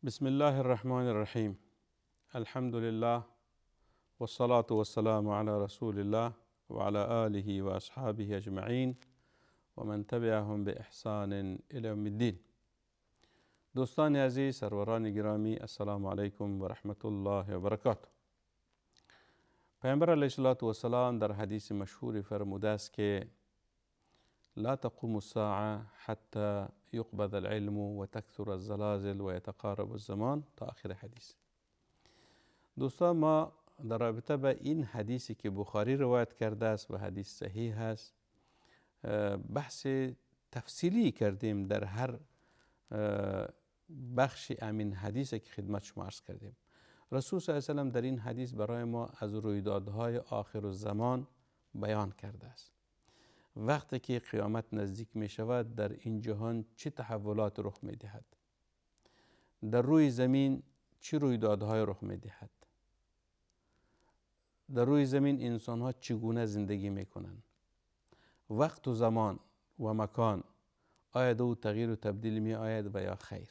بسم الله الرحمن الرحیم. الحمد لله والصلاة والسلام على رسول الله وعلى آله وأصحابه أجمعین و من تبعهم بإحسان إلى يوم الدین. دوستان عزیز، سروران گرامی، السلام علیکم و رحمت الله و برکاته. پیامبر علیه السلام در حدیث مشهور فرموده است که لا تقوم الساعة حتى يقبض العلم و تكثر الزلازل و يتقارب الزمان تا آخر حدیث. دوستان، ما در رابطه به این حدیثی که بخاری روایت کرده است و حدیث صحیح است بحث تفصیلی کردیم در هر بخش امین حدیثی که خدمت شما عرض کردیم. رسول صلی الله علیه و سلم در این حدیث برای ما از رویدادهای آخر الزمان بیان کرده است. وقتی که قیامت نزدیک می شود در این جهان چه تحولات رخ می دهد، در روی زمین چه رویدادهای رخ می دهد، در روی زمین انسان ها چگونه زندگی می کنند، وقت و زمان و مکان آیا دو تغییر و تبدیل می آید و یا خیر.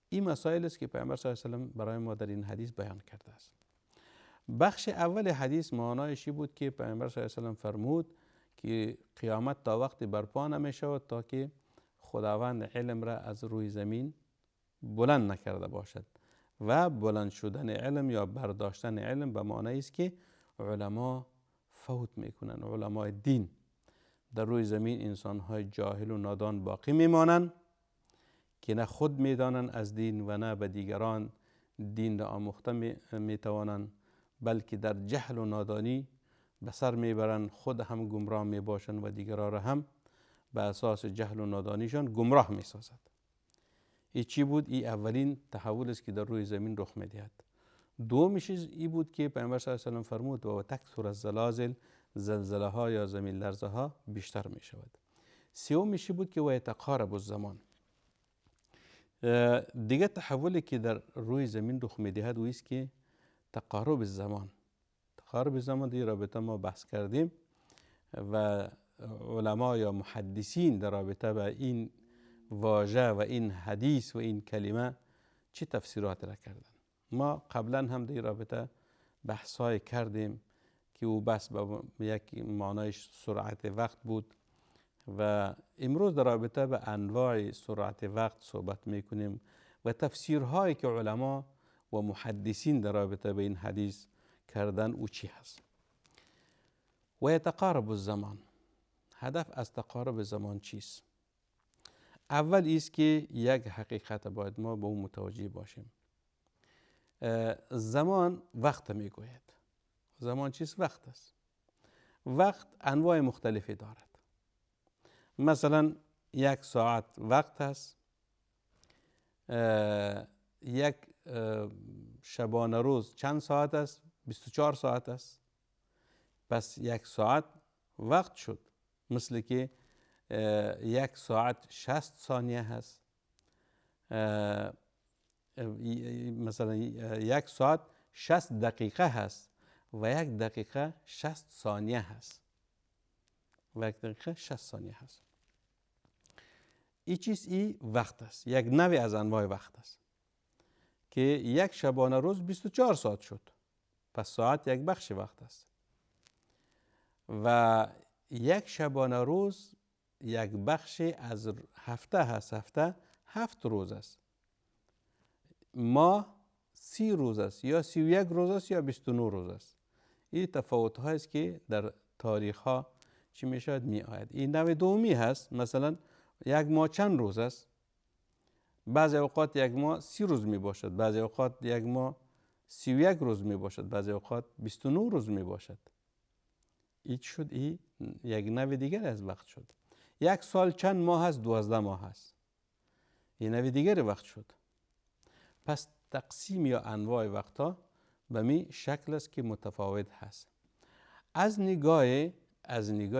این مسائل است که پیامبر صلی الله علیه و سلم برای ما در این حدیث بیان کرده است. بخش اول حدیث معنایشی بود که پیامبر صلی الله علیه و سلم فرمود که قیامت تا وقتی برپا نمی شود تا که خداوند علم را از روی زمین بلند نکرده باشد. و بلند شدن علم یا برداشتن علم به معنی است که علما فوت میکنند. علمای دین در روی زمین انسان های جاهل و نادان باقی میمانند که نه خود میدانند از دین و نه به دیگران دین را آموخته میتوانند، بلکه در جهل و نادانی به سر میبرند، خود هم گمراه میباشند و دیگران را هم به اساس جهل و نادانیشان گمراه میسازد. این چی بود؟ این اولین تحول است که در روی زمین رخ میدهد. دومیش این بود که پیامبر صلی الله علیه و سلم فرمود و تکثر الزلازل، زلزله ها یا زمین لرزه ها بیشتر می شود. سومیش بود که و یتقارب الزمان. دیگه تحولی که در روی زمین رخ میدهد و است که تقارب الزمان. تقارب الزمان در رابطه ما بحث کردیم و علما یا محدثین در رابطه با این واژه و این حدیث و این کلمه چه تفسیرات را کردن. ما قبلا هم در رابطه بحثای کردیم که او بحث به یک معنایش سرعت وقت بود و امروز در رابطه به انواع سرعت وقت صحبت میکنیم و تفسیرهایی که علما و محدثین در رابطه به این حدیث کردن او چی هست. و یتقارب الزمان، هدف از تقارب زمان چیست؟ اول است که یک حقیقت باید ما به اون متوجه باشیم. زمان وقت میگوید. زمان چیست؟ وقت است. وقت انواع مختلفی دارد. مثلا یک ساعت وقت است، یک شبانه روز چند ساعت است؟ 24 ساعت است. پس یک ساعت وقت شد، مثل که یک ساعت 60 ثانیه هست. مثلا یک ساعت 60 دقیقه هست و یک دقیقه 60 ثانیه هست و یک دقیقه 60 ثانیه هست. این چیز ای وقت است، یک نوع از انواع وقت است که یک شبانه روز 24 ساعت شد، پس ساعت یک بخش وقت است و یک شبانه روز یک بخش از هفته هست. هفته 7 روز است. ماه 30 روز است یا 31 روز است یا 29 روز است. این تفاوت هایی است که در تاریخ ها چی می شود می آید. این نوع دومی هست. مثلا یک ماه چند روز است؟ بعضی اوقات یک ماه 30 روز می باشد، بعضی اوقات یک ماه 31 روز می باشد، بعضی اوقات 29 روز می باشد. این شد، این یک نوع دیگر از وقت شد. یک سال چند ماه هست؟ 12 ماه هست. این نوع دیگر وقت شد. پس تقسیم یا انواع وقتها به می شکل است که متفاوت هست. از نگاه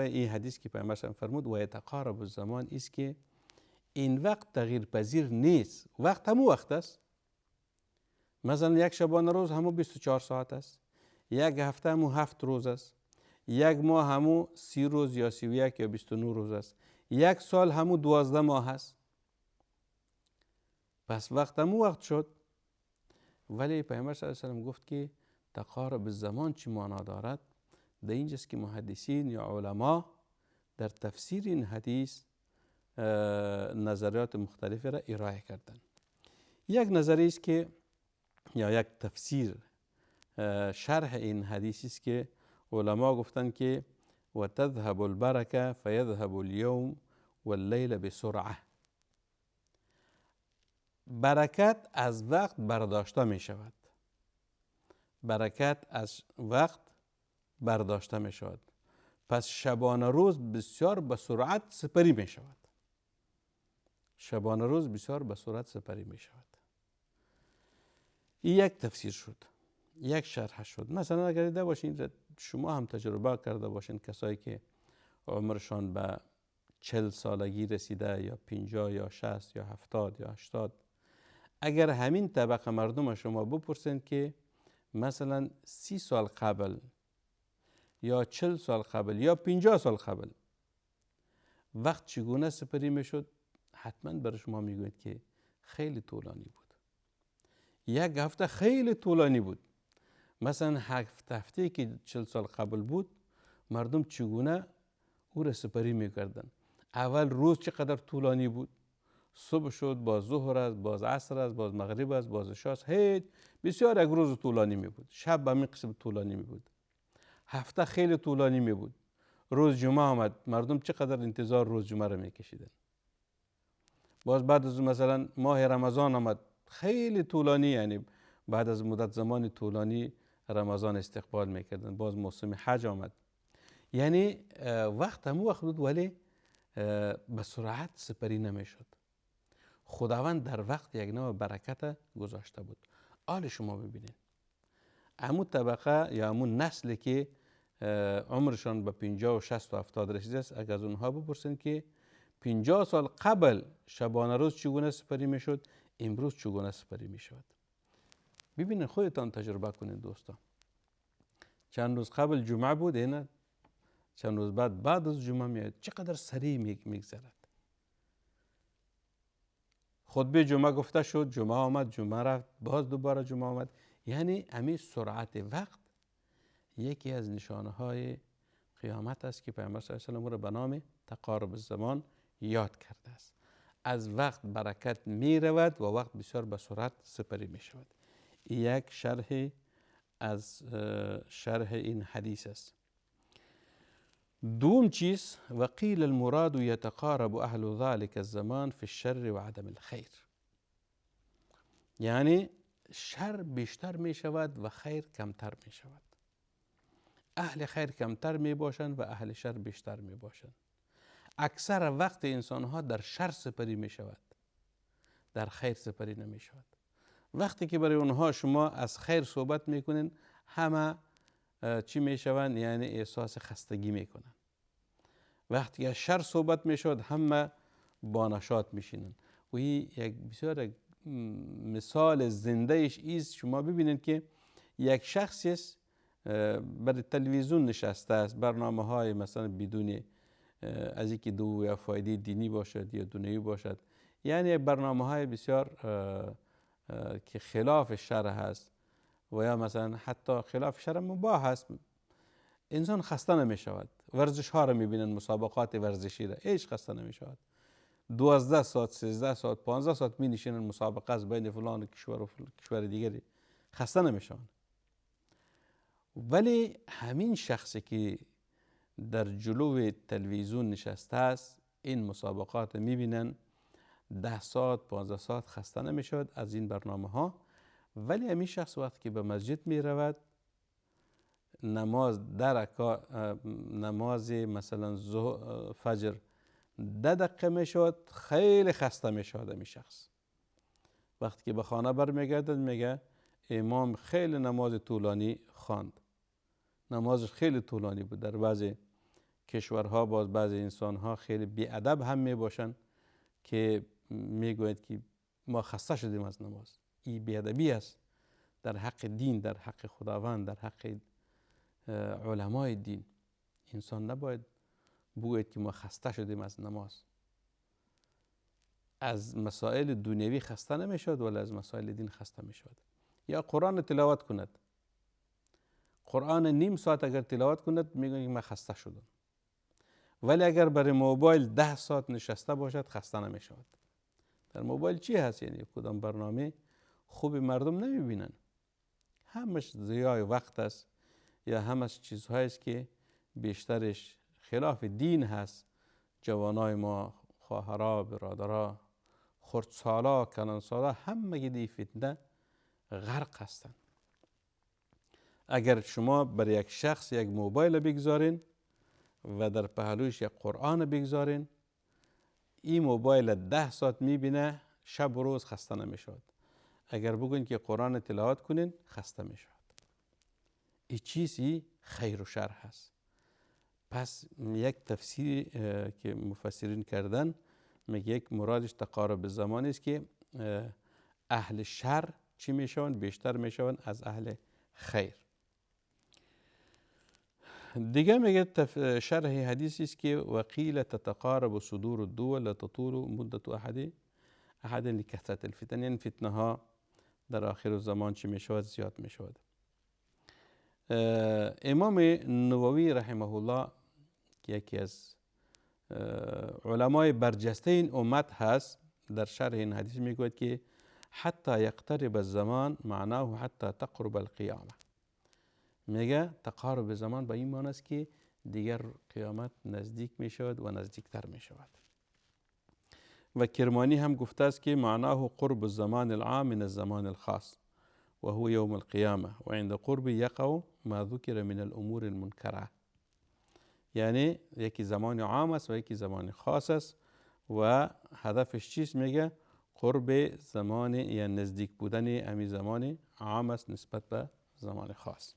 این حدیث که پیامبر فرمود و یتقارب الزمان است که این وقت تغییر پذیر نیست. وقت همو وقت است. مثلا یک شبانه روز همو 24 ساعت است، یک هفته همو 7 روز است، یک ماه همو 30 روز یا 31 یا 29 روز است، یک سال همو 12 ماه است. پس وقت همو وقت شد. ولی پیامبر صلی الله علیه و سلم گفت که تقارب الزمان چی معنا دارد؟ در اینجاست که محدثین یا علما در تفسیر این حدیث نظریات مختلفی را ارائه کردند. یک نظریه است که یا یک تفسیر شرح این حدیث است که علما گفتند که و تذهب البرکه فیذهب اليوم واللیل بسرعه. برکت از وقت برداشته می شود. برکت از وقت برداشته می شود. پس شبانه روز بسیار به سرعت سپری می شود. شبانه روز بسیار به سرعت سپری می شود. این یک تفسیر شد، یک شرح شد. مثلا اگر دیده باشین، شما هم تجربه کرده باشین، کسایی که عمرشان به 40 سالگی رسیده یا 50 یا 60 یا 70 یا 80، اگر همین طبقه مردم شما بپرسند که مثلا 30 سال قبل یا 40 سال قبل یا 50 سال قبل وقت چگونه سپری میشد، حتما برای شما میگوید که خیلی طولانی بود. یک هفته خیلی طولانی بود. مثلا هفته که 40 سال قبل بود، مردم چگونه او را سپری میکردن. اول روز چقدر طولانی بود، صبح شد، باز ظهر است، باز عصر است، باز مغرب است، باز عشاء است، بسیار یک روز طولانی می بود. شب به همین قسم طولانی می بود. هفته خیلی طولانی می بود. روز جمعه آمد، مردم چقدر انتظار روز جمعه را می کشیدن. باز بعد از مثلا ماه رمضان آمد، خیلی طولانی، یعنی بعد از مدت زمان طولانی رمضان استقبال میکردن. باز موسم حج آمد، یعنی وقت همو وقت بود ولی به سرعت سپری نمیشد. خداوند در وقت یک نوع برکت گذاشته بود. حال شما ببینید، همون طبقه یا همون نسلی که عمرشان به 50 و 60 و 70 رسیده است، اگر از اونها بپرسند که 50 سال قبل شبانه روز چگونه سپری میشد، امروز چگونه سپری میشود. ببینید، خودتان تجربه کنید دوستان. چند روز قبل جمعه بود، نه چند روز بعد از جمعه میاد، چقدر سریع میگذرد. خطبه جمعه گفته شد، جمعه آمد، جمعه رفت، باز دوباره جمعه آمد. یعنی همین سرعت وقت یکی از نشانه های قیامت است که پیامبر صلی الله علیه و آله را به نام تقارب الزمان یاد کرده است. از وقت برکت می رود و وقت بسیار به سرعت سپری می شود. یک شرح از شرح این حدیث است. دوم چیز، وقیل المراد یتقارب اهل ذلك الزمان فی الشر و عدم الخیر. یعنی شر بیشتر می شود و خیر کمتر می شود. اهل خیر کمتر می باشند و اهل شر بیشتر می باشند. اکثر وقت انسان ها در شر سپری می شود، در خیر سپری نمی شود. وقتی که برای اونها شما از خیر صحبت می کنین، همه چی می شوند؟ یعنی احساس خستگی می کنند. وقتی که از شر صحبت می شود، همه بانشاط می شینند. و این یک بسیار مثال زنده ایش ایست. شما ببینید که یک شخصی است برای تلویزیون نشسته است، برنامه های مثلا بدون از اینکه دو یا فایده دینی باشد یا دنیوی باشد، یعنی برنامه های بسیار که خلاف شرع هست و یا مثلا حتی خلاف شرع مباح هست. انسان خسته نمی شود. ورزش ها را می بینن، مسابقات ورزشی را، هیچ خسته نمی شود. 12 ساعت 13 ساعت 15 ساعت می نشینن، مسابقه از بین فلان کشور و کشور دیگری، خسته نمی شوند. ولی همین شخصی که در جلو تلویزیون نشسته است، این مسابقات می بینن، 10 ساعت 15 ساعت خسته نمی شود از این برنامه ها. ولی همین شخص وقتی که به مسجد می رود، نماز مثلا فجر 10 دقیقه می شود، خیلی خسته می شود همین شخص. وقتی که به خانه برمیگردد میگه امام خیلی نماز طولانی خواند، نمازش خیلی طولانی بود. در بعضی کشورها باز بعضی انسانها خیلی بیادب هم می باشن که میگوید که ما خسته شدیم از نماز. این بیادبی است در حق دین، در حق خداوند، در حق علمای دین. انسان نباید بگوید که ما خسته شدیم از نماز. از مسائل دنیوی خسته نمی شود ولی از مسائل دین خسته می شود. یا قرآن تلاوت کند. قرآن نیم ساعت اگر تلاوت کند میگه من خسته شدم. ولی اگر برای موبایل 10 ساعت نشسته باشد خسته نمیشود. در موبایل چی هست؟ یعنی کدام برنامه خوب مردم نمیبینن، همش ضیاع وقت است یا همش چیزهایی است که بیشترش خلاف دین هست. جوانای ما، خواهرها، برادرها، خردسالا، کلانسالا همه دی فتنه غرق هستند. اگر شما بر یک شخص یک موبایل بگذارین و در پهلوش یک قرآن بگذارین، این موبایل 10 ساعت میبینه، شب و روز خسته نمیشود. اگر بگوین که قرآن تلاوت کنین خسته میشود. این چیزی خیر و شر هست. پس یک تفسیری که مفسرین کردن میگه یک مرادش تقارب زمانی است که اهل شر چی میشوند؟ بیشتر میشوند از اهل خیر. دیگه میگه شرح حدیثی است که وقیل تتقارب صدور الدول تطول مدت احد لکثرت الفتن، یعنی فتنه ها در آخر زمان چی میشود؟ زیاد میشود. امام نووی رحمه الله که یکی از علمای برجسته این امت هست، در شرح این حدیث میگوید که حتی یقترب الزمان معناه حتی تقرب القیامه. میگه تقارب زمان به این معنی است که دیگر قیامت نزدیک میشود و نزدیکتر میشود. و کرمانی هم گفته است که معناه قرب الزمان العام من الزمان الخاص و هو یوم القیامه و عند قرب یقع ما ذکر من الامور المنکره. یعنی یکی زمان عام است و یکی زمان خاص است و هدفش چیست؟ میگه قرب زمان یا نزدیک بودن امی زمان عام است نسبت به زمان خاص.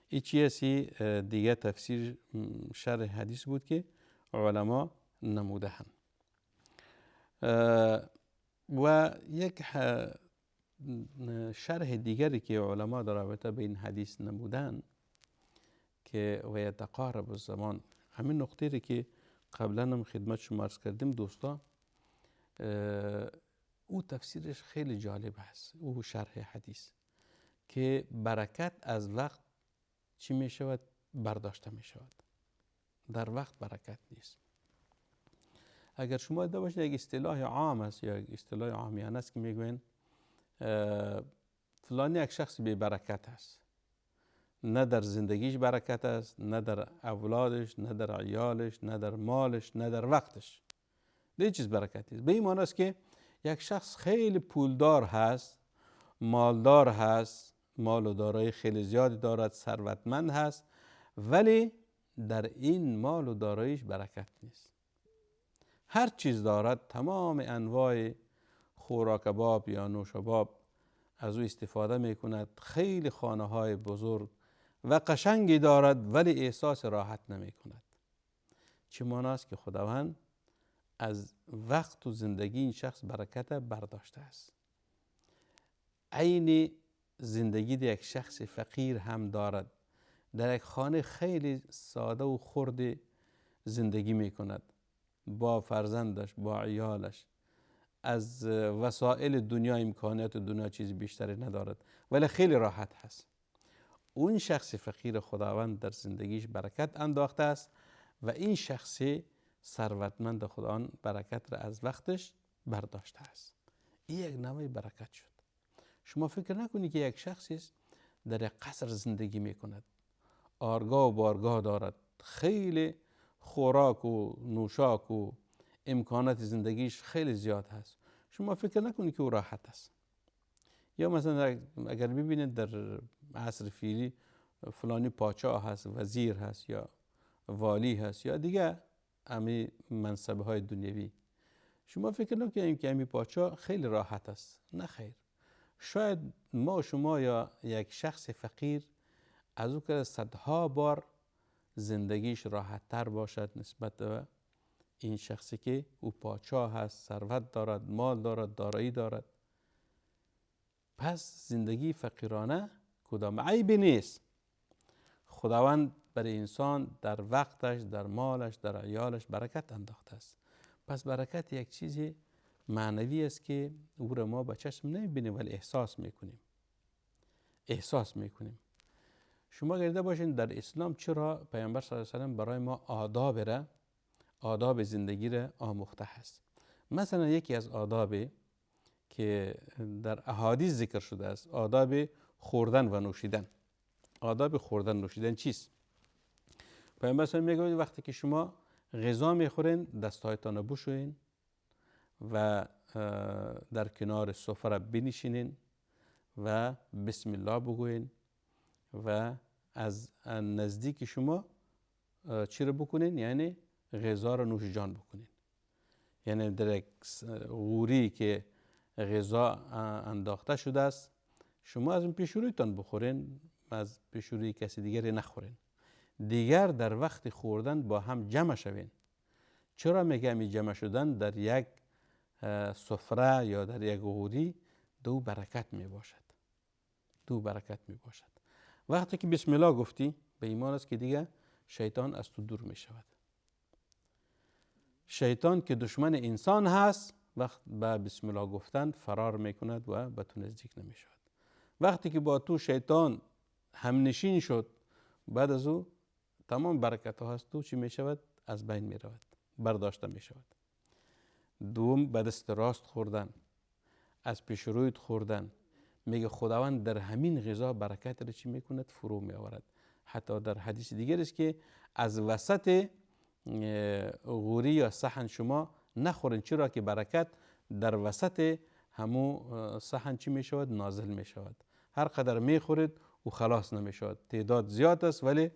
این چیزی دیگه تفسیر شرح حدیث بود که علما نموده هم. و یک شرح دیگری که علما در رابطه به این حدیث نمودن که و یتقارب الزمان، همین نقطه‌ای که قبلا هم خدمت شما عرض کردیم دوستا، او تفسیرش خیلی جالب است. او شرح حدیث که برکت از وقت چی می شود؟ برداشته می شود. در وقت برکت نیست. اگر شما دیده باشید یک اصطلاح عام است یا یک اصطلاح عامیانه است که میگوین فلانی یک شخص بی برکت است، نه در زندگیش برکت است، نه در اولادش، نه در عیالش، نه در مالش، نه در وقتش. دیگه چیز برکتی است. به این معنی است که یک شخص خیلی پولدار هست، مالدار هست، مال و دارایی خیلی زیادی دارد، ثروتمند هست، ولی در این مال و داراییش برکت نیست. هر چیز دارد، تمام انواع خوراکباب یا نوشاباب از او استفاده می کند، خیلی خانه های بزرگ و قشنگی دارد ولی احساس راحت نمی کند. چه معنی است که خداوند از وقت و زندگی این شخص برکت برداشته است. عین زندگی یک شخص فقیر هم دارد، در یک خانه خیلی ساده و خرد زندگی می کند، با فرزندش، با عیالش، از وسایل دنیا، امکانات دنیا چیز بیشتری ندارد ولی خیلی راحت هست. اون شخص فقیر خداوند در زندگیش برکت انداخته است و این شخص ثروتمند خداوند برکت را از وقتش برداشته است. این یک نوع برکت شد. شما فکر نکنید که یک شخصی در یک قصر زندگی می کند، آرگاه و بارگاه دارد، خیلی خوراک و نوشاک و امکانات زندگیش خیلی زیاد هست، شما فکر نکنید که او راحت است. یا مثلا اگر ببینید در عصر فیلی فلانی پادشاه هست، وزیر هست یا والی هست یا دیگه امی منصبه های دنیوی، شما فکر نکنید که امی پادشاه خیلی راحت است. نه خیر. شاید ما و شما یا یک شخص فقیر از او که صدها بار زندگیش راحت تر باشد نسبت به این شخصی که او پادشاه هست، ثروت دارد، مال دارد، دارایی دارد. پس زندگی فقیرانه کدام عیبی نیست. خداوند برای انسان در وقتش، در مالش، در عیالش برکت انداخته است. پس برکت یک چیزی معنوی است که او را ما به چشم نمیبینیم ولی احساس میکنیم. احساس میکنیم. شما گرده باشین در اسلام چرا پیامبر صلی الله علیه و سلم برای ما آداب زندگی را آموخته است. مثلا یکی از آدابی که در احادیث ذکر شده است آداب خوردن و نوشیدن. آداب خوردن نوشیدن چیست؟ پیامبر صلی الله علیه و سلم میگه وقتی که شما غذا میخورین دستهایتان رو بشوین و در کنار سفره بنشینین و بسم الله بگوین و از نزدیک شما چی رو بکنین؟ یعنی غذا رو نوش جان بکنین. یعنی در یک غوری که غذا انداخته شده است شما از اون پیشرویتان بخورین، از پیشروی کسی دیگری نخورین. دیگر در وقت خوردن با هم جمع شوین. چرا میگم جمع شدن؟ در یک سفره یا در یک غوری دو برکت می باشد. دو برکت می باشد. وقتی که بسم الله گفتی به ایمان است که دیگه شیطان از تو دور می شود. شیطان که دشمن انسان هست وقت به بسم الله گفتن فرار می کند و به تو نزدیک نمی شود. وقتی که با تو شیطان همنشین شد بعد از او تمام برکت ها هست تو چی می شود؟ از بین می رود، برداشته می شود. دوم به دست راست خوردن، از پیش رویت خوردن. میگه خداوند در همین غذا برکت را چی میکند؟ فرو می آورد. حتی در حدیث دیگر است که از وسط غوری یا صحن شما نخورین، چرا که برکت در وسط همو صحن چی می شود؟ نازل می شود. هر قدر می خورید و خلاص نمی شود. تعداد زیاد است ولی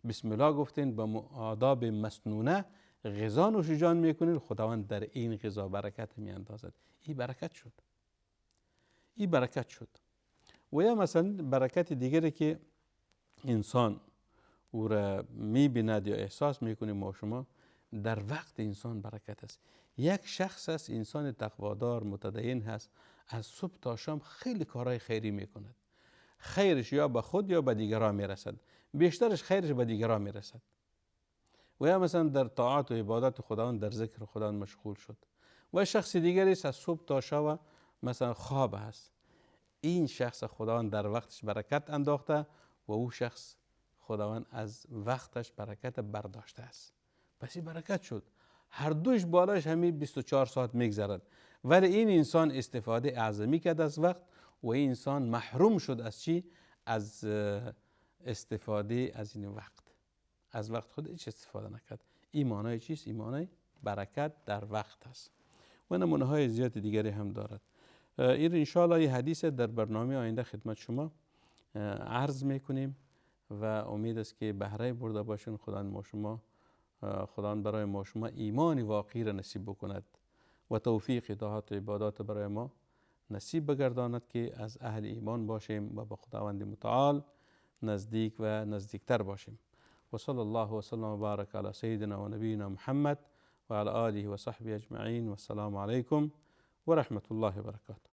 بسم الله گفتین با آداب مسنونه غذا نوش جان میکنین، خداوند در این غذا برکت می اندازد. این برکت شد. این برکت شد. و یا مثلا برکت دیگری که انسان او را میبیند یا احساس میکنه ما شما در وقت انسان برکت است. یک شخص است انسان تقوادار متدین هست از صبح تا شام خیلی کارهای خیری میکند. خیرش یا به خود یا به دیگران میرسد. بیشترش خیرش به دیگران میرسد. و یا مثلا در طاعات و عبادت خداوند در ذکر خداوند مشغول شد. و شخص دیگری است از صبح تا شب مثلا خواب هست. این شخص خداوند در وقتش برکت انداخته و او شخص خداوند از وقتش برکت برداشته است. پس این برکت شد. هر دوش بالاش همین 24 ساعت میگذرد ولی این انسان استفاده اعظمی کرد از وقت و این انسان محروم شد از چی؟ از استفاده از این وقت. از وقت خود هیچ استفاده نکرد. این معنای چیست؟ این معنای برکت در وقت است. و نمونه های زیاد دیگری هم دارد. این انشاءالله یه حدیث در برنامه آینده خدمت شما عرض میکنیم و امید است که بهره برده باشین. خداوند برای ما شما ایمان واقعی را نصیب بکند و توفیق اطاعت و عبادات برای ما نصیب بگرداند که از اهل ایمان باشیم و به خداوند متعال نزدیک و نزدیکتر باشیم. و صلی الله و سلم و بارک علی سیدنا و نبینا محمد و علی آله و صحبه اجمعین و السلام علیکم و رحمت الله و برکاته.